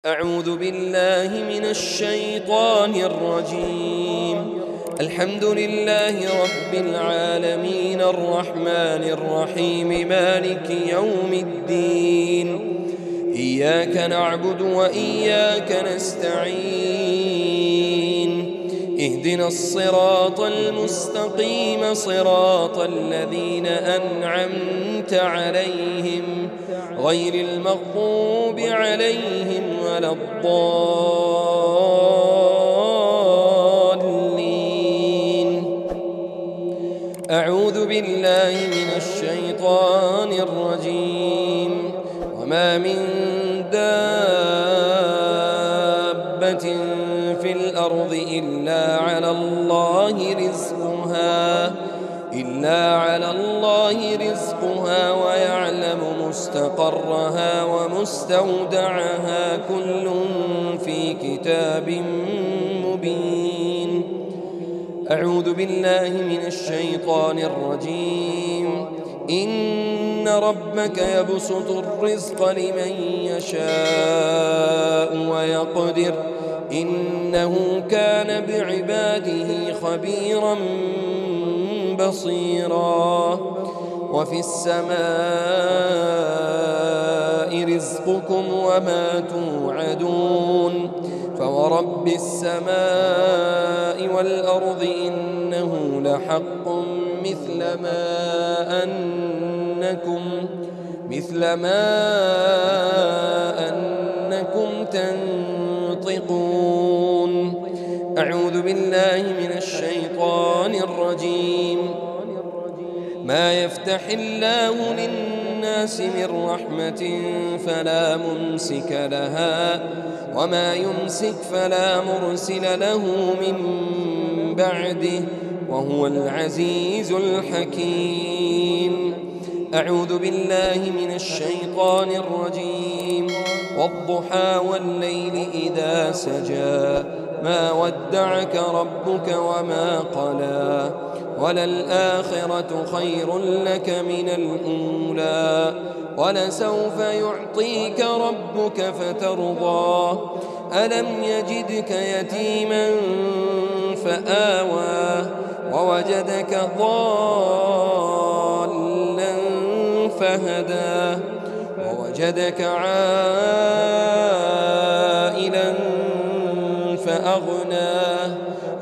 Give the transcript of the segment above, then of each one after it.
أعوذ بالله من الشيطان الرجيم. الحمد لله رب العالمين الرحمن الرحيم مالك يوم الدين. إياك نعبد وإياك نستعين. اهدنا الصراط المستقيم صراط الذين أنعمت عليهم غير المغضوب عليهم ولا الضالين. أعوذ بالله من الشيطان الرجيم. وما من دابة في الأرض إلا على الله رزقها ويعلم مستقرها ومستودعها كل في كتاب مبين. أعوذ بالله من الشيطان الرجيم. إن ربك يبسط الرزق لمن يشاء ويقدر إنه كان بعباده خبيرا بصيرا. وفي السماء رزقكم وما توعدون فورب السماء والأرض إنه لحق مثل ما أنكم تنطقون. أعوذ بالله من الشيطان الرجيم. ما يفتح الله للناس من رحمة فلا ممسك لها وما يمسك فلا مرسل له من بعده وهو العزيز الحكيم. أعوذ بالله من الشيطان الرجيم. والضحى والليل إذا سجى ما ودعك ربك وما قلى وللآخرة خير لك من الأولى ولسوف يعطيك ربك فترضى. ألم يجدك يتيما فآوى ووجدك ضالا فهدى ووجدك عائلا فأغنى.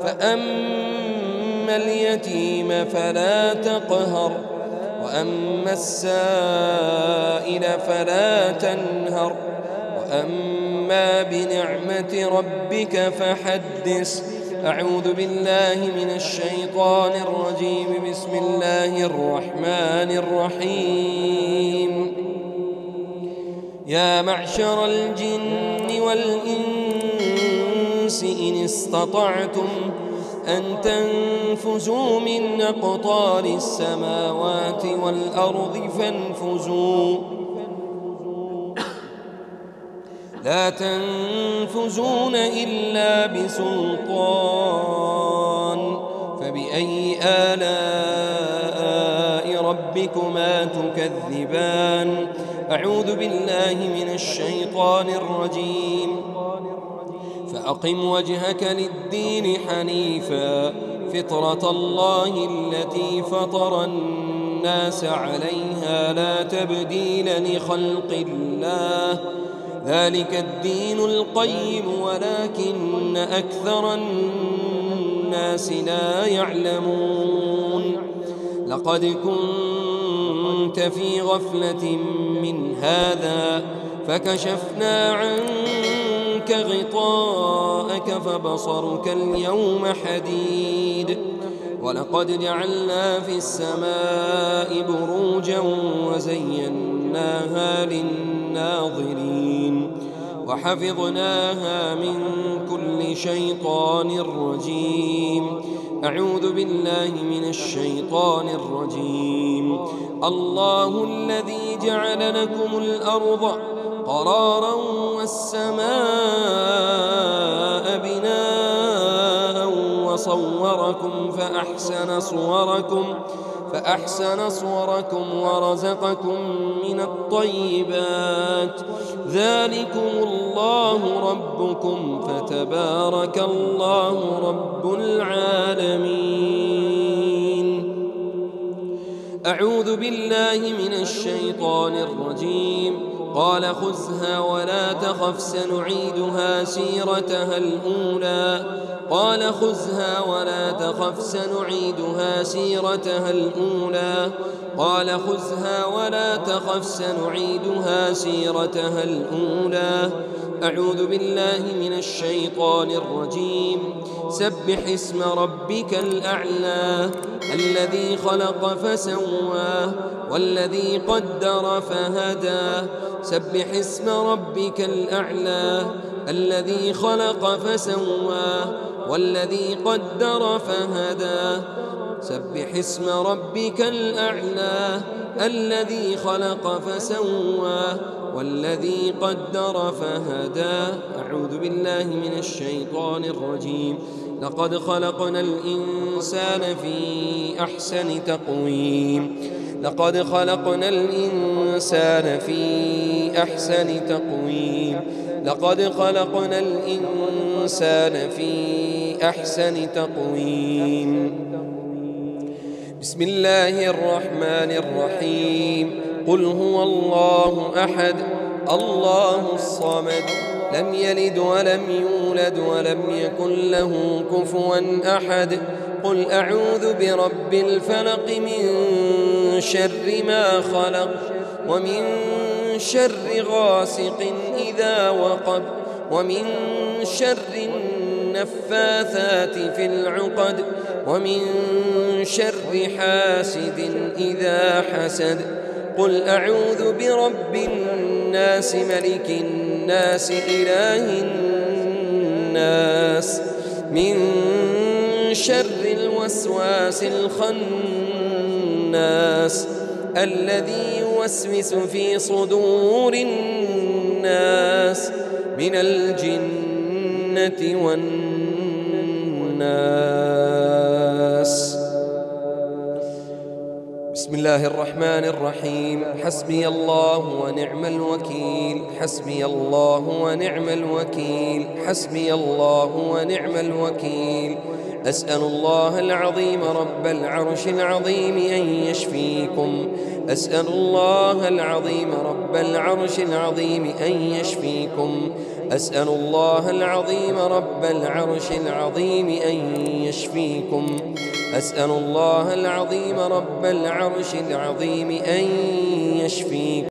فأما اليتيم فلا تقهر وأما السائل فلا تنهر وأما بنعمة ربك فحدث. أعوذ بالله من الشيطان الرجيم. بسم الله الرحمن الرحيم. يا معشر الجن والإنس إن استطعتم أن تنفذوا من أقطار السماوات والأرض فانفذوا لا تنفذون إلا بسلطان. فبأي آلاء ربكما تكذبان. أعوذ بالله من الشيطان الرجيم. فأقم وجهك للدين حنيفا فطرة الله التي فطر الناس عليها لا تبديل لخلق الله ذلك الدين القيم ولكن أكثر الناس لا يعلمون. لقد كنت في غفلة من هذا فكشفنا عنك غطاءك فبصرك اليوم حديد. ولقد جعلنا في السماء بروجا وزيناها للناظرين وحفظناها من كل شيطان رجيم. أعوذ بالله من الشيطان الرجيم. الله الذي جعل لكم الأرض قرارا والسماء بناء وصوركم فأحسن صوركم ورزقكم من الطيبات ذلكم الله الله ربكم فتبارك الله رب العالمين. أعوذ بالله من الشيطان الرجيم. قال خذها ولا تخف سنعيدها سيرتها الأولى. قال خذها ولا تخف سنعيدها سيرتها الأولى. قال خذها ولا تخف سنعيدها سيرتها الأولى. أعوذ بالله من الشيطان الرجيم. سبح اسم ربك الأعلى الذي خلق فسوى والذي قدر فهدى. سبح اسم ربك الأعلى الذي خلق فسوى والذي قدر فهدى. سبح اسم ربك الأعلى الذي خلق فسوى والذي قدر فهدى. أعوذ بالله من الشيطان الرجيم. لقد خلقنا الإنسان في أحسن تقويم. لقد خلقنا الإنسان في أحسن تقويم. لقد خلقنا الإنسان في أحسن تقويم. بسم الله الرحمن الرحيم. قل هو الله أحد الله الصمد لم يلد ولم يولد ولم يكن له كفوا أحد. قل أعوذ برب الفلق من شر ما خلق ومن شر غاسق إذا وقب ومن شر النفاثات في العقد ومن شر حاسد إذا حسد. قل أعوذ برب الناس ملك الناس إله الناس من شر الوسواس الخناس الذي يوسوس في صدور الناس من الجنة والناس. بسم الله الرحمن الرحيم. حسبي الله ونعم الوكيل. حسبي الله ونعم الوكيل. حسبي الله ونعم الوكيل. أسأل الله العظيم رب العرش العظيم أن يشفيكم. أسأل الله العظيم رب العرش العظيم أن يشفيكم. أسأل الله العظيم رب العرش العظيم أن يشفيكم. أسأل الله العظيم رب العرش العظيم أن يشفيكم.